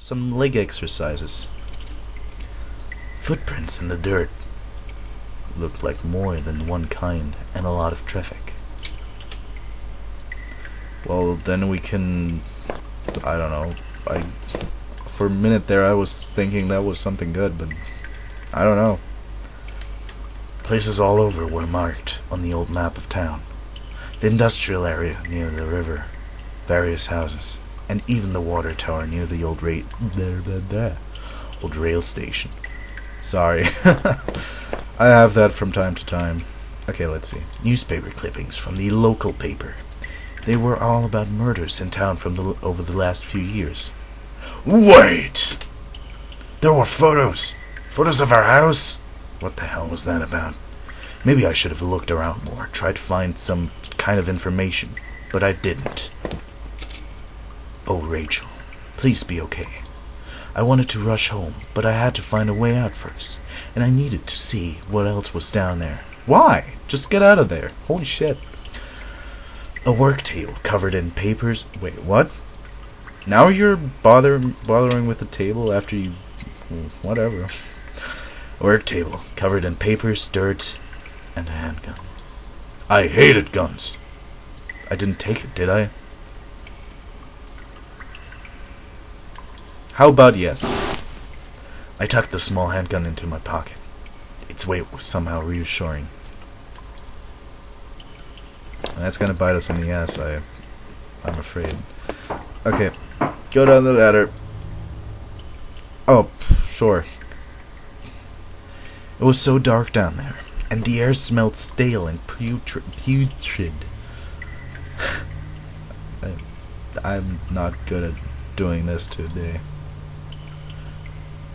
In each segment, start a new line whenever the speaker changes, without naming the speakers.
some leg exercises. Footprints in the dirt. Looked like more than one kind and a lot of traffic. Well, then we can... I don't know. For a minute there I was thinking that was something good, but I don't know. Places all over were marked on the old map of town. The industrial area near the river, various houses, and even the water tower near the old rail station. Sorry. I have that from time to time. Okay, let's see. Newspaper clippings from the local paper. They were all about murders in town over the last few years. Wait! There were photos! Photos of our house? What the hell was that about? Maybe I should have looked around more, tried to find some kind of information, but I didn't. Oh, Rachel, please be okay. I wanted to rush home, but I had to find a way out first, and I needed to see what else was down there. Why? Just get out of there. Holy shit. A work table covered in papers. Wait, what? Now you're bothering with the table after you... whatever. A work table covered in papers, dirt, and a handgun. I hated guns. I didn't take it, did I? How about yes? I tucked the small handgun into my pocket. Its weight was somehow reassuring. And that's gonna bite us in the ass, I'm afraid. Okay, go down the ladder. Oh, sure. It was so dark down there, and the air smelled stale and putrid. I'm not good at doing this today.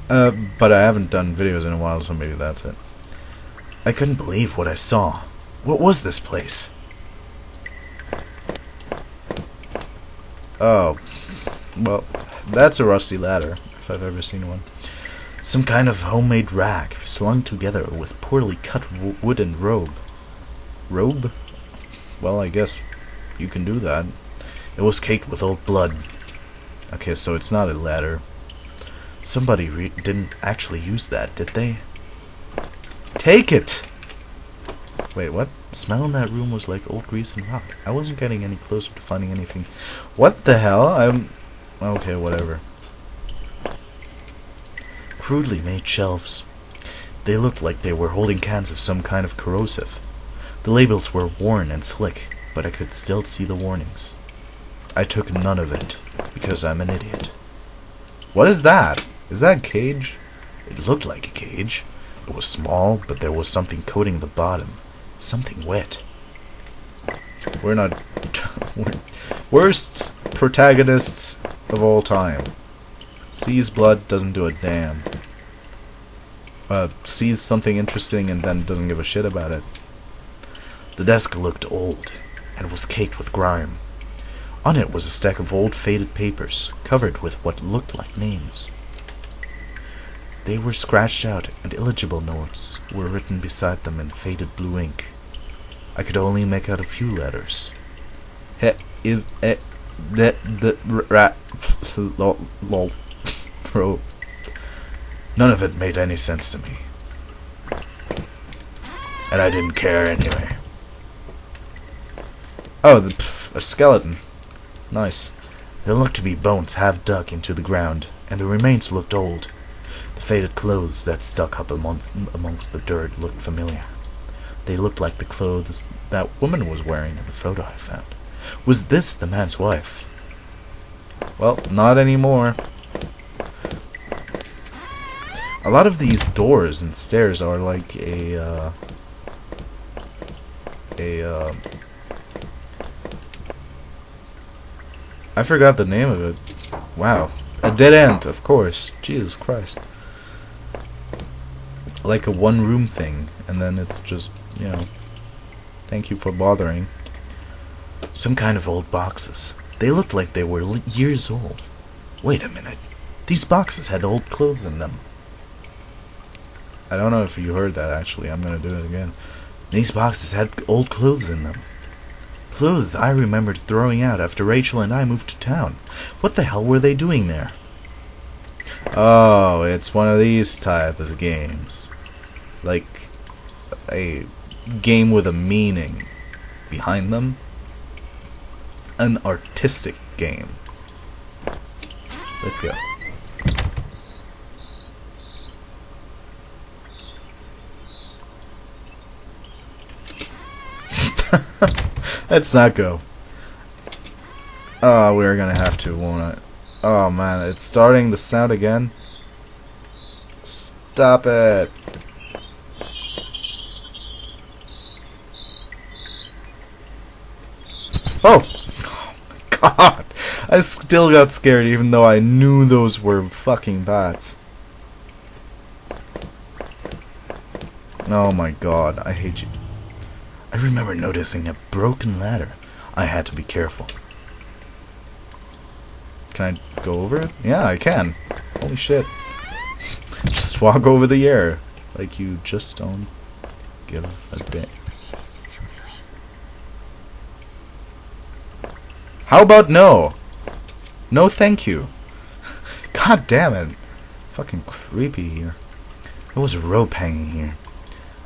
But I haven't done videos in a while, so maybe that's it. I couldn't believe what I saw. What was this place? Oh, well, that's a rusty ladder, if I've ever seen one. Some kind of homemade rack, slung together with poorly cut wooden rope. Robe? Well, I guess you can do that. It was caked with old blood. Okay, so it's not a ladder. Somebody didn't actually use that, did they? Take it! Wait, what? The smell in that room was like old grease and rock. I wasn't getting any closer to finding anything. What the hell? Okay, whatever. Crudely made shelves. They looked like they were holding cans of some kind of corrosive. The labels were worn and slick, but I could still see the warnings. I took none of it, because I'm an idiot. What is that? Is that a cage? It looked like a cage. It was small, but there was something coating the bottom. Something wet. We're not... worst protagonists of all time. Sees blood, doesn't do a damn. Sees something interesting and then doesn't give a shit about it. The desk looked old, and was caked with grime. On it was a stack of old faded papers, covered with what looked like names. They were scratched out, and illegible notes were written beside them in faded blue ink. I could only make out a few letters. He, if, rat, lol, bro. None of it made any sense to me. And I didn't care anyway. Oh, a skeleton. Nice. There looked to be bones half dug into the ground, and the remains looked old. The faded clothes that stuck up amongst the dirt looked familiar. They looked like the clothes that woman was wearing in the photo I found. Was this the man's wife? Well, not anymore. A lot of these doors and stairs are like I forgot the name of it. Wow. A dead end, of course. Jesus Christ. Like a one-room thing, and then it's just, you know, thank you for bothering. Some kind of old boxes. They looked like they were years old. Wait a minute. These boxes had old clothes in them. I don't know if you heard that, actually. I'm gonna do it again. These boxes had old clothes in them. Clothes I remembered throwing out after Rachel and I moved to town. What the hell were they doing there? Oh, it's one of these type of games. Like a game with a meaning behind them. An artistic game. Let's go. Let's not go. Oh, we're gonna have to, won't it? Oh man, it's starting the sound again. Stop it. Oh! Oh my god! I still got scared even though I knew those were fucking bats. Oh my god, I hate you. I remember noticing a broken ladder. I had to be careful. Can I go over it? Yeah, I can. Holy shit. Just walk over the air. Like you just don't give a damn. How about no? No thank you. God damn it. Fucking creepy here. There was a rope hanging here.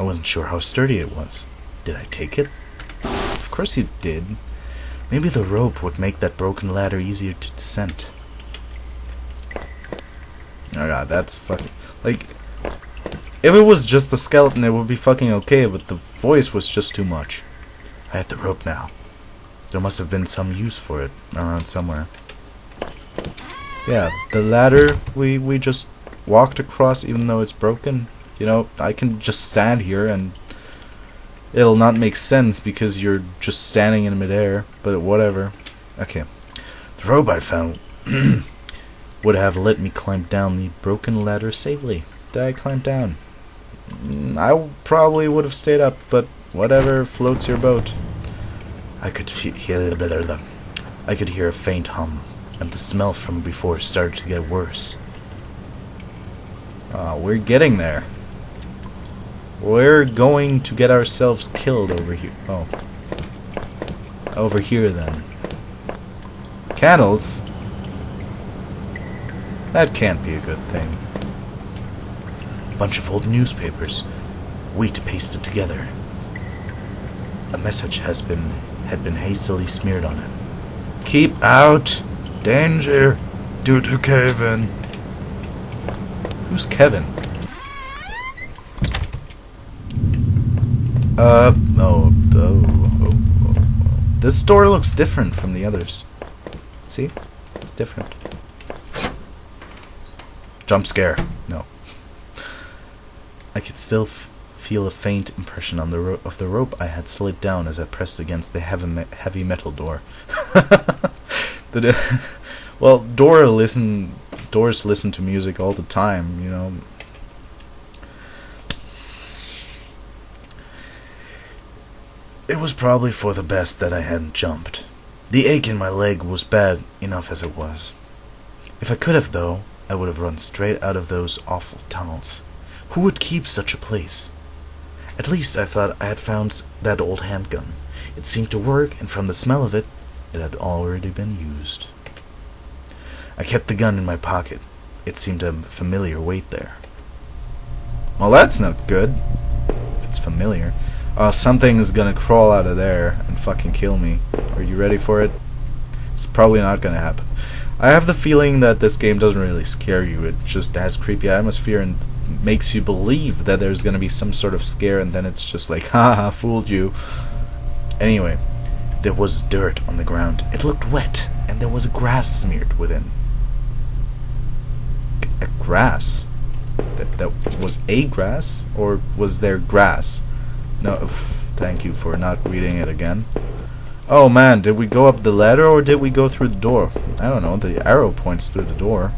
I wasn't sure how sturdy it was. Did I take it? Of course you did. Maybe the rope would make that broken ladder easier to descend. Oh god, that's fucking... Like, if it was just the skeleton, it would be fucking okay, but the voice was just too much. I have the rope now. There must have been some use for it around somewhere. Yeah, the ladder we just walked across, even though it's broken. You know, I can just stand here and it'll not make sense because you're just standing in midair, but whatever. Okay. The rope I found would have let me climb down the broken ladder safely. Did I climb down? I probably would have stayed up, but whatever floats your boat. I could hear a faint hum, and the smell from before started to get worse. We're getting there. We're going to get ourselves killed over here. Oh. Over here, then. Candles? That can't be a good thing. A bunch of old newspapers. Wheat pasted together. A message had been hastily smeared on it. Keep out! Danger! Due to Kevin. Who's Kevin? This door looks different from the others. See? It's different. Jump scare. No. I could still feel a faint impression on of the rope I had slid down as I pressed against the heavy metal door. Well, doors listen to music all the time, you know. It was probably for the best that I hadn't jumped. The ache in my leg was bad enough as it was. If I could have, though, I would have run straight out of those awful tunnels. Who would keep such a place? At least I thought I had found that old handgun. It seemed to work, and from the smell of it, it had already been used. I kept the gun in my pocket. It seemed a familiar weight there. Well, that's not good. If it's familiar. Something's gonna crawl out of there and fucking kill me. Are you ready for it? It's probably not gonna happen. I have the feeling that this game doesn't really scare you. It just has creepy atmosphere and makes you believe that there's gonna be some sort of scare, and then it's just like, haha, fooled you. Anyway, there was dirt on the ground. It looked wet, and there was grass smeared within. A grass? That was a grass? Or was there grass? No, thank you for not reading it again. Oh man, did we go up the ladder or did we go through the door? I don't know, the arrow points through the door.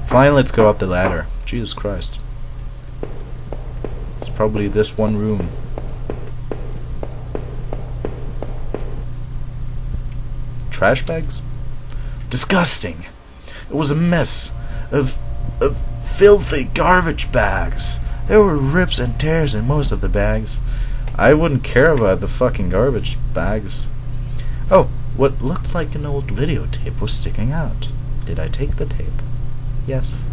Fine, let's go up the ladder. Jesus Christ. It's probably this one room. Trash bags? Disgusting! It was a mess of filthy garbage bags. There were rips and tears in most of the bags. I wouldn't care about the fucking garbage bags. Oh, what looked like an old videotape was sticking out. Did I take the tape? Yes.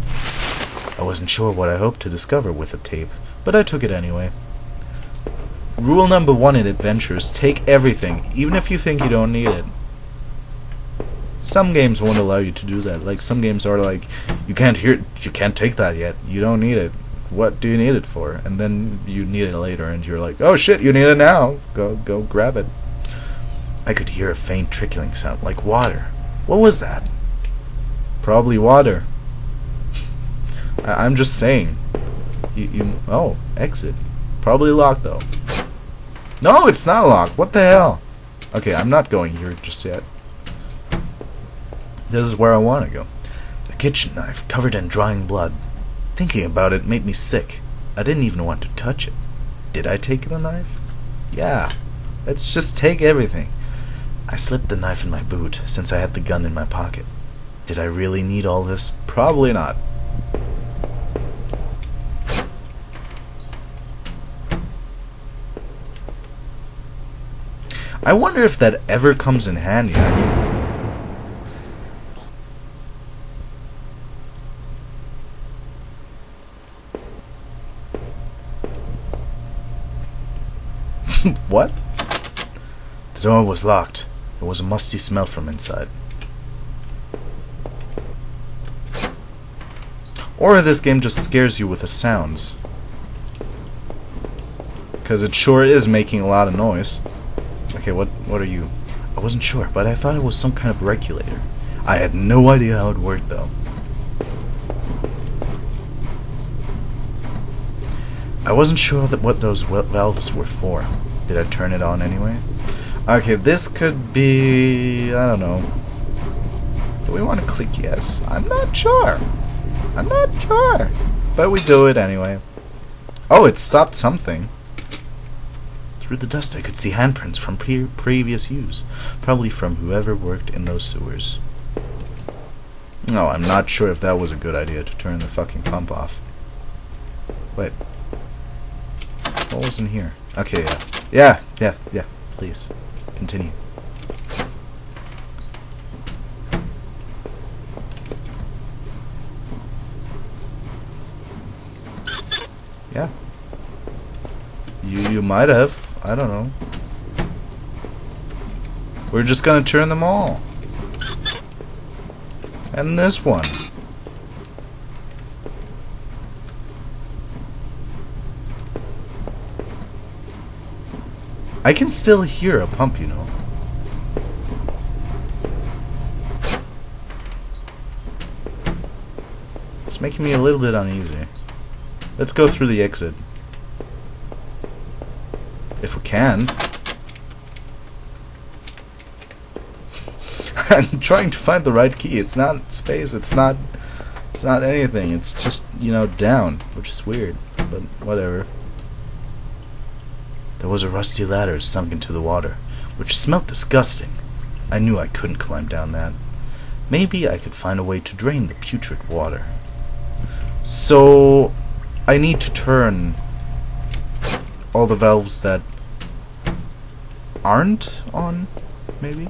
I wasn't sure what I hoped to discover with the tape, but I took it anyway. Rule number 1 in adventures: take everything, even if you think you don't need it. Some games won't allow you to do that. Like, some games are like, you can't take that yet. You don't need it. What do you need it for? And then you need it later, and you're like, oh shit, you need it now. Go grab it. I could hear a faint trickling sound, like water. What was that? Probably water. I'm just saying. Oh, exit. Probably locked, though. No, it's not locked. What the hell? Okay, I'm not going here just yet. This is where I want to go. A kitchen knife covered in drying blood. Thinking about it made me sick. I didn't even want to touch it. Did I take the knife? Yeah. Let's just take everything. I slipped the knife in my boot, since I had the gun in my pocket. Did I really need all this? Probably not. I wonder if that ever comes in handy. I mean, what? The door was locked. There was a musty smell from inside. Or this game just scares you with the sounds. Because it sure is making a lot of noise. Okay, what are you? I wasn't sure, but I thought it was some kind of regulator. I had no idea how it worked, though. I wasn't sure what those valves were for. Did I turn it on anyway? Okay, this could be... I don't know. Do we want to click yes? I'm not sure. I'm not sure. But we do it anyway. Oh, it stopped something. Through the dust I could see handprints from previous use. Probably from whoever worked in those sewers. No, I'm not sure if that was a good idea to turn the fucking pump off. Wait. What was in here? Okay, yeah. Yeah. Please. Continue. Yeah. You might have. I don't know. We're just gonna turn them all. And this one. I can still hear a pump, you know. It's making me a little bit uneasy. Let's go through the exit. If we can. I'm trying to find the right key. It's not space, it's not anything. It's just, you know, down, which is weird, but whatever. There was a rusty ladder sunk into the water, which smelt disgusting. I knew I couldn't climb down that. Maybe I could find a way to drain the putrid water. So, I need to turn all the valves that aren't on, maybe?